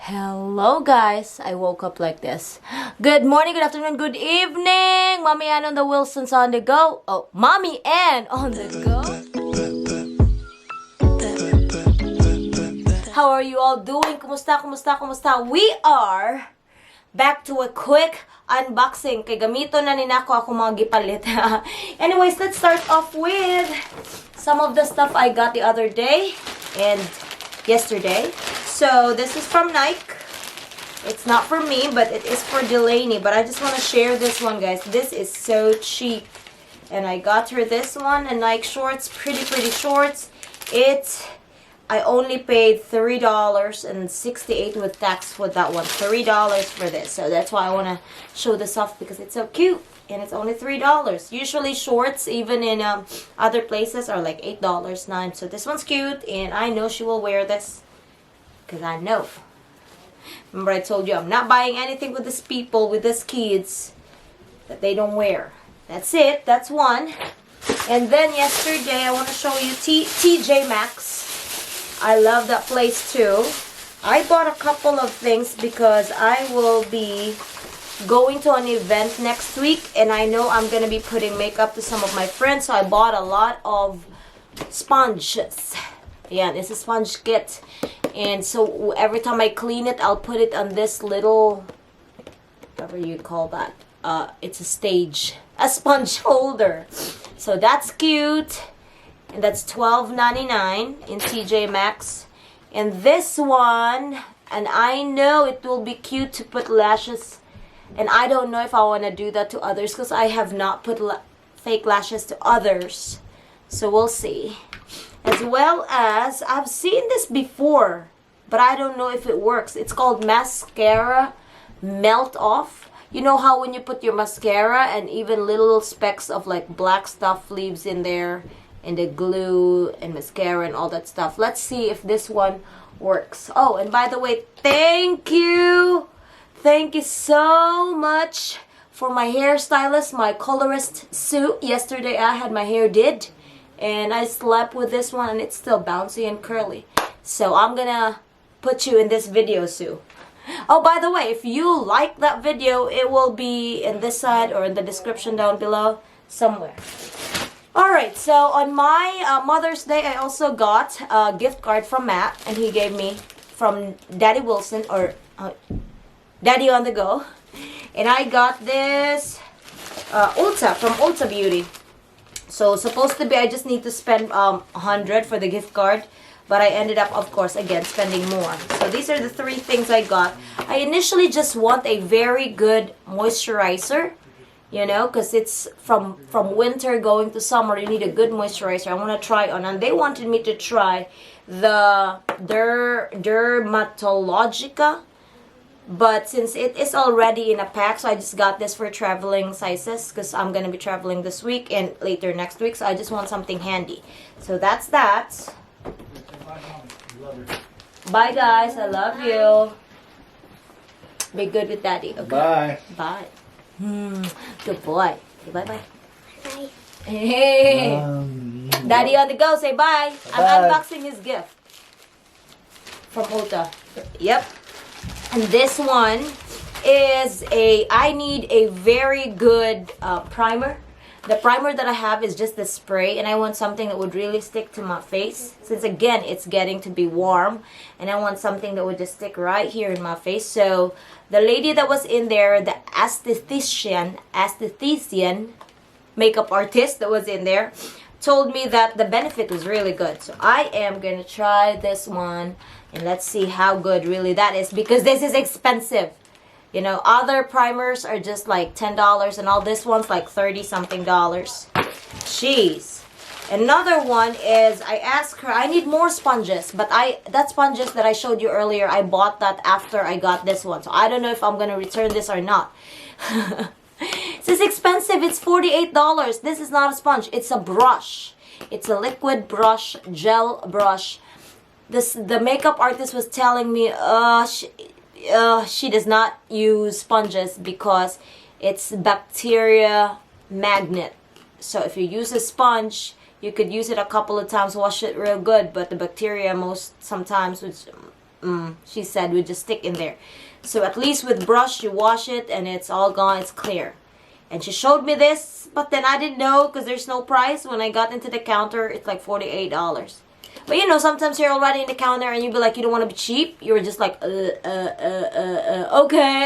Hello guys, I woke up like this. Good morning, good afternoon, good evening. Mommy Ann on the Wilsons on the go. Oh, Mommy Ann on the go. How are you all doing? Kumusta? We are back to a quick unboxing. Kay gamito na ninako ako mga gipalit. Anyways, let's start off with some of the stuff I got the other day and yesterday. So this is from Nike. It's not for me, but it is for Delaney. But I just want to share this one, guys. This is so cheap. And I got her this one, a Nike shorts, pretty shorts. I only paid $3.68 with tax for that one. $3 for this. So that's why I want to show this off because it's so cute. And it's only $3. Usually shorts, even in other places, are like $8, $9. So this one's cute, and I know she will wear this. Because I know. Remember I told you I'm not buying anything with these people, with these kids, that they don't wear. That's it. That's one. And then yesterday, I want to show you TJ Maxx. I love that place too. I bought a couple of things because I will be going to an event next week. And I know I'm going to be putting makeup to some of my friends. So I bought a lot of sponges. Yeah, this is sponge kit. And so every time I clean it, I'll put it on this little, whatever you call that. It's a sponge holder. So that's cute. And that's $12.99 in TJ Maxx. And this one, and I know it will be cute to put lashes. And I don't know if I want to do that to others because I have not put fake lashes to others. So we'll see. As well as, I've seen this before, but I don't know if it works. It's called Mascara Melt Off. You know how when you put your mascara and even little specks of like black stuff leaves in there, and the glue and mascara and all that stuff. Let's see if this one works. Oh, and by the way, thank you. Thank you so much for my hairstylist, my colorist suit. Yesterday I had my hair did. And I slept with this one and it's still bouncy and curly. So I'm gonna put you in this video, Sue. Oh, by the way, if you like that video, it will be in this side or in the description down below somewhere. Alright, so on my Mother's Day, I also got a gift card from Matt. And he gave me from Daddy Wilson or Daddy on the Go. And I got this Ulta from Ulta Beauty. So supposed to be I just need to spend $100 for the gift card, but I ended up, of course, again spending more. So these are the three things I got. I initially just want a very good moisturizer, you know, because it's from winter going to summer. You need a good moisturizer. I want to try on, and they wanted me to try the Dermatologica. But since it is already in a pack, so I just got this for traveling sizes because I'm going to be traveling this week and later next week. So I just want something handy. So that's that. Bye, guys. I love you. Be good with Daddy. Okay? Bye. Bye. Good boy. Say bye-bye. Bye. Hey. Daddy on the go. Say bye. I'm Bye. unboxing his gift from Ulta. Yep. And this one is I need a very good primer. The primer that I have is just the spray, and I want something that would really stick to my face. Since again, it's getting to be warm, and I want something that would just stick right here in my face. So the lady that was in there, the aesthetician makeup artist that was in there, told me that the benefit was really good. So I am going to try this one. And let's see how good really that is. Because this is expensive. You know, other primers are just like $10. And all this one's like $30-something. Jeez. Another one is, I asked her, I need more sponges. But that sponges that I showed you earlier, I bought that after I got this one. So I don't know if I'm going to return this or not. This is expensive. It's $48. This is not a sponge. It's a brush. It's a liquid brush, gel brush. The makeup artist was telling me she does not use sponges because it's bacteria magnet. So if you use a sponge, you could use it a couple of times, wash it real good, but the bacteria sometimes she said would just stick in there. So at least with brush, you wash it and it's all gone, it's clear. And she showed me this, but then I didn't know because there's no price. When I got into the counter, it's like $48. But you know, sometimes you're already in the counter and you be like, you don't want to be cheap. You're just like, okay,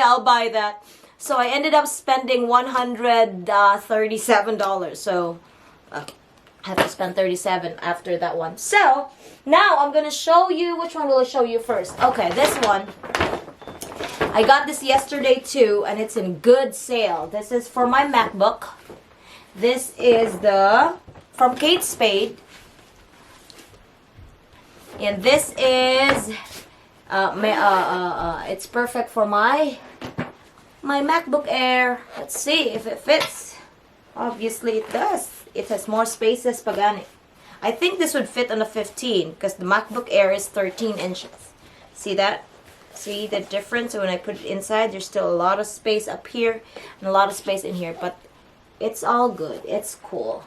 I'll buy that. So I ended up spending $137. So I have to spend $37 after that one. So now I'm gonna show you, which one will I show you first? Okay, this one. I got this yesterday too, and it's in good sale. This is for my MacBook. This is from Kate Spade. And this is it's perfect for my MacBook Air. Let's see if it fits. Obviously it does. It has more spaces pagani. I think this would fit on a 15 because the MacBook Air is 13 inches. See that? See the difference? When I put it inside, there's still a lot of space up here and a lot of space in here, but it's all good. It's cool.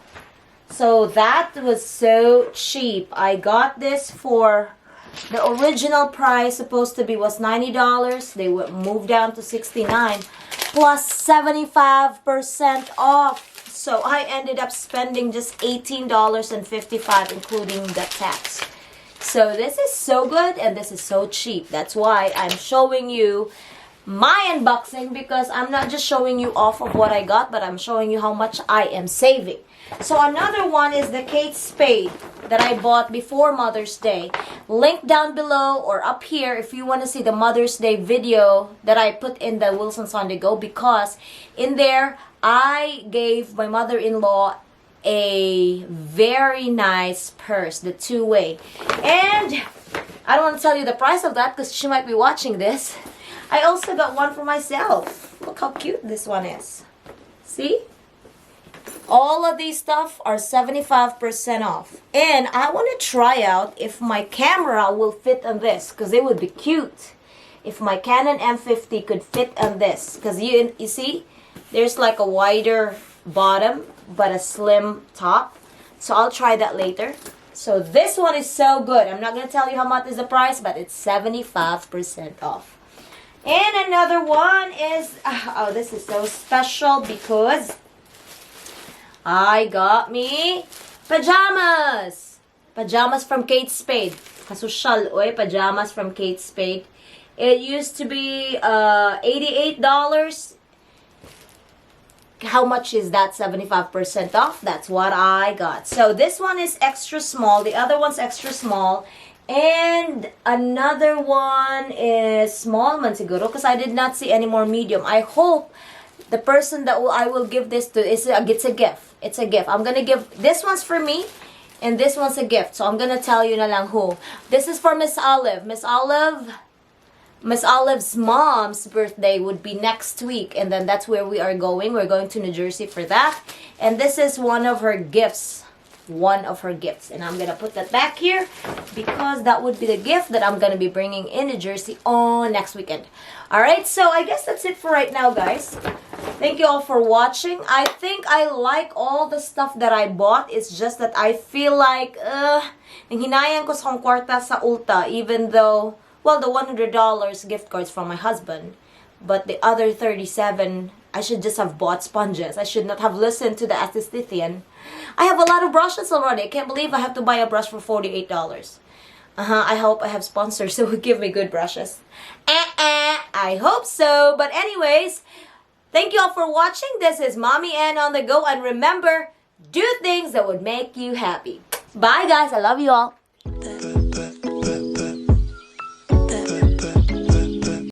So that was so cheap. I got this for the original price supposed to be was $90. They would move down to $69 plus 75% off. So I ended up spending just $18.55 including the tax. So this is so good and this is so cheap. That's why I'm showing you my unboxing, because I'm not just showing you off of what I got, but I'm showing you how much I am saving. So another one is the Kate Spade that I bought before Mother's Day. Link down below or up here if you want to see the Mother's Day video that I put in the Wilson's on the Go, because in there I gave my mother-in-law a very nice purse, the two-way. And I don't want to tell you the price of that because she might be watching this. I also got one for myself. Look how cute this one is. See? All of these stuff are 75% off. And I want to try out if my camera will fit on this, because it would be cute if my Canon M50 could fit on this. Because you see, there's like a wider bottom but a slim top. So I'll try that later. So this one is so good. I'm not going to tell you how much is the price, but it's 75% off. And another one is, oh, this is so special because I got me pajamas. Pajamas from Kate Spade. Kasusyal, oy, pajamas from Kate Spade. It used to be $88. How much is that? 75% off. That's what I got. So this one is extra small. The other one's extra small. And another one is small man siguro because I did not see any more medium. I hope the person that I will give this to it's a gift. It's a gift. I'm gonna give this one's for me, and this one's a gift. So I'm gonna tell you na lang who. This is for Miss Olive. Miss Olive's mom's birthday would be next week, and then that's where we are going. We're going to New Jersey for that, and this is one of her gifts. One of her gifts, and I'm gonna put that back here because that would be the gift that I'm gonna be bringing in New Jersey on next weekend. Alright, so I guess that's it for right now, guys. Thank you all for watching. I think I like all the stuff that I bought. It's just that I feel like nanghinayang ko sa kwarta sa Ulta, even though, well, the $100 gift cards from my husband, but the other $37, I should just have bought sponges. I should not have listened to the esthetician. I have a lot of brushes already. I can't believe I have to buy a brush for $48. I hope I have sponsors who will give me good brushes. I hope so. But anyways, thank you all for watching. This is Mommy Ann on the Go. And remember, do things that would make you happy. Bye, guys. I love you all.